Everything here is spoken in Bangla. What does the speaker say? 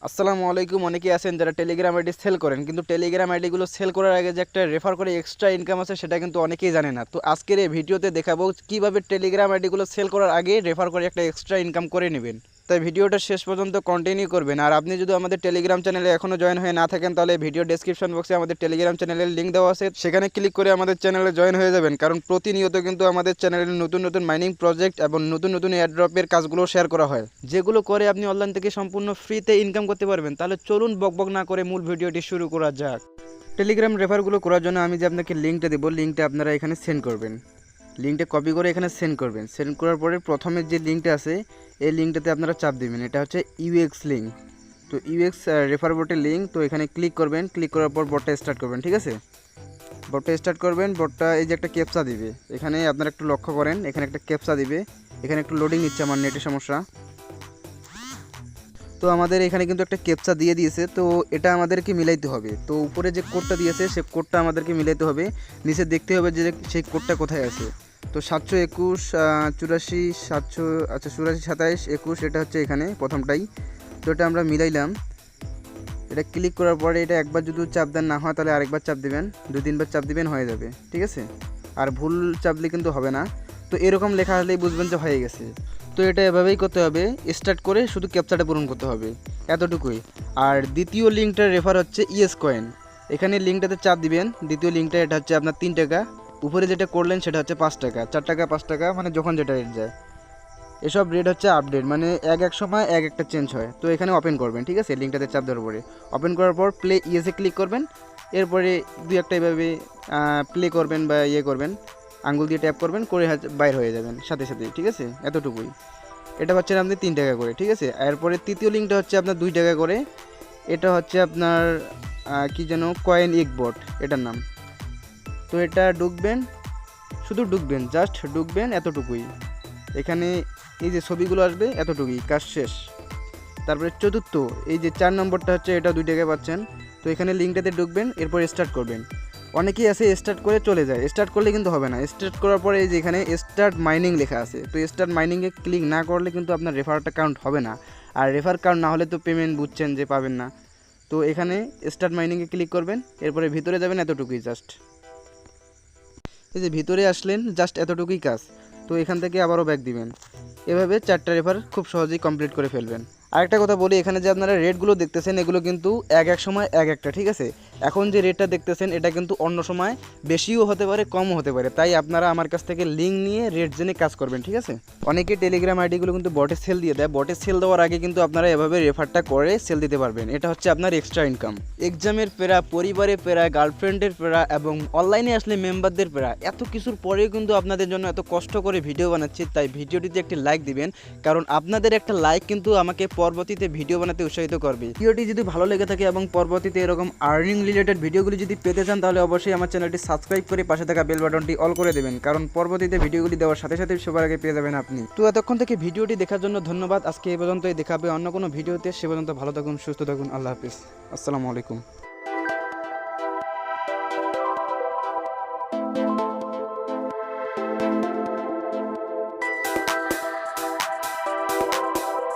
আসসালামু আলাইকুম। অনেকেই আছেন যারা টেলিগ্রাম আইডি সেল করেন, কিন্তু টেলিগ্রাম আইডিগুলো সেল করার আগে যে একটা রেফার করে এক্সট্রা ইনকাম আছে সেটা কিন্তু অনেকেই জানে না। তো আজকের এই ভিডিওতে দেখাবো কিভাবে টেলিগ্রাম আইডিগুলো সেল করার আগে রেফার করে একটা এক্সট্রা ইনকাম করে নেবেন। তাই ভিডিওটা শেষ পর্যন্ত কন্টিনিউ করবেন। আর আপনি যদি আমাদের টেলিগ্রাম চ্যানেলে এখনও জয়েন হয়ে না থাকেন তাহলে ভিডিও ডেসক্রিপশন বক্সে আমাদের টেলিগ্রাম চ্যানেলের লিঙ্ক দেওয়া আছে, সেখানে ক্লিক করে আমাদের চ্যানেলে জয়েন হয়ে যাবেন। কারণ প্রতিনিয়ত কিন্তু আমাদের চ্যানেলে নতুন নতুন মাইনিং প্রজেক্ট এবং নতুন নতুন এয়ারড্রপের কাজগুলো শেয়ার করা হয়, যেগুলো করে আপনি অনলাইন থেকে সম্পূর্ণ ফ্রিতে ইনকাম করতে পারবেন। তাহলে চলুন বকবক না করে মূল ভিডিওটি শুরু করা যাক। টেলিগ্রাম রেফারগুলো করার জন্য আমি যে আপনাকে লিঙ্কটা দেবো, লিঙ্কটা আপনারা এখানে সেন্ড করবেন। লিঙ্কটা কপি করে এখানে সেন্ড করবেন। সেন্ড করার পরে প্রথমে যে লিঙ্কটা আছে এই লিঙ্কটাতে আপনারা চাপ দিবেন। এটা হচ্ছে ইউএক্স লিঙ্ক। তো ইউএক্স রেফার বোটের লিঙ্ক। তো এখানে ক্লিক করবেন। ক্লিক করার পর বটটা স্টার্ট করবেন। ঠিক আছে, বটটা স্টার্ট করবেন। বটটা এই যে একটা ক্যাপচা দিবে, এখানে আপনারা একটু লক্ষ্য করেন, এখানে একটা ক্যাপচা দিবে। এখানে একটু লোডিং নিচ্ছে, আমার নেটের সমস্যা। তো আমাদের এখানে কিন্তু একটা ক্যাপচা দিয়ে দিয়েছে, তো এটা আমাদেরকে মিলাইতে হবে। তো উপরে যে কোডটা দিয়েছে সে কোডটা আমাদেরকে মিলাইতে হবে। নিচে দেখতে হবে যে সেই কোডটা কোথায় আছে। তো 721 84 700 আচ্ছা 84 27 21 এটা হচ্ছে এখানে প্রথমটাই। তো এটা আমরা মিলাইলাম। এটা ক্লিক করার পরে এটা একবার যদি চাপ দেন না হয় তাহলে আরেকবার চাপ দিবেন, 2-3 বার চাপ দিবেন, হয়ে যাবে। ঠিক আছে, আর ভুল চাপলে কিন্তু হবে না। তো এরকম লেখা হলেই বুঝবেন যে হয়ে গেছে। তো এটা এভাবেই করতে হবে, স্টার্ট করে শুধু ক্যাপচাটা পূরণ করতে হবে, এতটুকুই। আর দ্বিতীয় লিঙ্কটার রেফার হচ্ছে ইএস কয়েন। এখানে লিঙ্কটাতে চাপ দিবেন। দ্বিতীয় লিঙ্কটা এটা হচ্ছে আপনার 3 টাকা। উপরে যেটা করলেন সেটা হচ্ছে 5 টাকা, 4 টাকা 5 টাকা, মানে যখন যেটা রেট যায়। এসব রেট হচ্ছে আপডেট, মানে এক সময় একটা চেঞ্জ হয়। তো এখানে ওপেন করবেন। ঠিক আছে, লিঙ্কটাতে চাপ দেওয়ার পরে ওপেন করার পর প্লে ইয়েসে ক্লিক করবেন। এরপরে দুই একটা এভাবে প্লে করবেন বা ইয়ে করবেন, আঙ্গুল দিয়ে ট্যাপ করবেন, করে বাইর হয়ে যাবেন সাথে সাথেই। ঠিক আছে, এতটুকুই। এটা হচ্ছে আপনি 3 টাকা করে। ঠিক আছে, এরপরে তৃতীয় লিঙ্কটা হচ্ছে আপনার 2 টাকা করে। এটা হচ্ছে আপনার কি যেন কয়েন ইকবট এটার নাম। তো এটা ঢুকবেন, শুধু ঢুকবেন, জাস্ট ঢুকবেন, এতটুকুই। এখানে এই যে ছবিগুলো আসবে, এতটুকুই, কাজ শেষ। তারপরে চতুর্থ এই যে 4 নম্বরটা হচ্ছে, এটা 2 টাকা পাচ্ছেন। তো এখানে লিঙ্কটাতে ঢুকবেন, এরপর স্টার্ট করবেন। অনেকেই আছে স্টার্ট করে চলে যায়, স্টার্ট করলে কিন্তু হবে না। স্টার্ট করার পরে এই যে এখানে স্টার্ট মাইনিং লেখা আছে, তো স্টার্ট মাইনিংয়ে ক্লিক না করলে কিন্তু আপনার রেফারটা কাউন্ট হবে না। আর রেফার কাউন্ট না হলে তো পেমেন্ট বুঝছেন যে পাবেন না। তো এখানে স্টার্ট মাইনিংয়ে ক্লিক করবেন, এরপরে ভিতরে যাবেন, এতটুকুই জাস্ট। এই যে ভিতরে আসলেন, জাস্ট এতটুকুই কাজ। তো এখান থেকে আবারও ব্যাক দিবেন। এভাবে 4টা রেফার খুব সহজেই কমপ্লিট করে ফেলবেন। আরেকটা কথা বলি, এখানে যে আপনারা রেটগুলো দেখতেছেন এগুলো কিন্তু এক সময় একটা। ঠিক আছে, এখন যে রেটটা দেখতেছেন এটা কিন্তু অন্য সময় বেশিও হতে পারে, কমও হতে পারে। তাই আপনারা আমার কাছ থেকে লিঙ্ক নিয়ে রেট জেনে কাজ করবেন। ঠিক আছে, অনেকে টেলিগ্রাম আইডিগুলো কিন্তু বটে সেল দিয়ে দেয়। বটে সেল দেওয়ার আগে কিন্তু আপনারা এভাবে রেফারটা করে সেল দিতে পারবেন। এটা হচ্ছে আপনার এক্সট্রা ইনকাম। এক্সামের পেরা, পরিবারের পেরা, গার্লফ্রেন্ডের পেরা এবং অনলাইনে আসলে মেম্বারদের পেরা, এত কিছুর পরেও কিন্তু আপনাদের জন্য এত কষ্ট করে ভিডিও বানাচ্ছি। তাই ভিডিওটিতে একটি লাইক দিবেন, কারণ আপনাদের একটা লাইক কিন্তু আমাকে পরবর্তীতে ভিডিও বানাতে উৎসাহিত করবে। ভিডিওটি যদি ভালো লেগে থাকে এবং পরবর্তীতে এরকম আর্নিং রিলেটেড ভিডিওগুলি যদি পেতে চান তাহলে অবশ্যই আমার চ্যানেলটি সাবস্ক্রাইব করে পাশে থাকা বেল বাটনটি অল করে দেবেন, কারণ পরবর্তীতে ভিডিওগুলি দেওয়ার সাথে সাথে সবার আগে পেয়ে যাবেন আপনি। তো এতক্ষণ থেকে ভিডিওটি দেখার জন্য ধন্যবাদ। আজকে এই পর্যন্তই, দেখা হবে অন্য কোনো ভিডিওতে। সে পর্যন্ত ভালো থাকুন, সুস্থ থাকুন, আল্লাহ হাফিজ, আসসালামু আলাইকুম।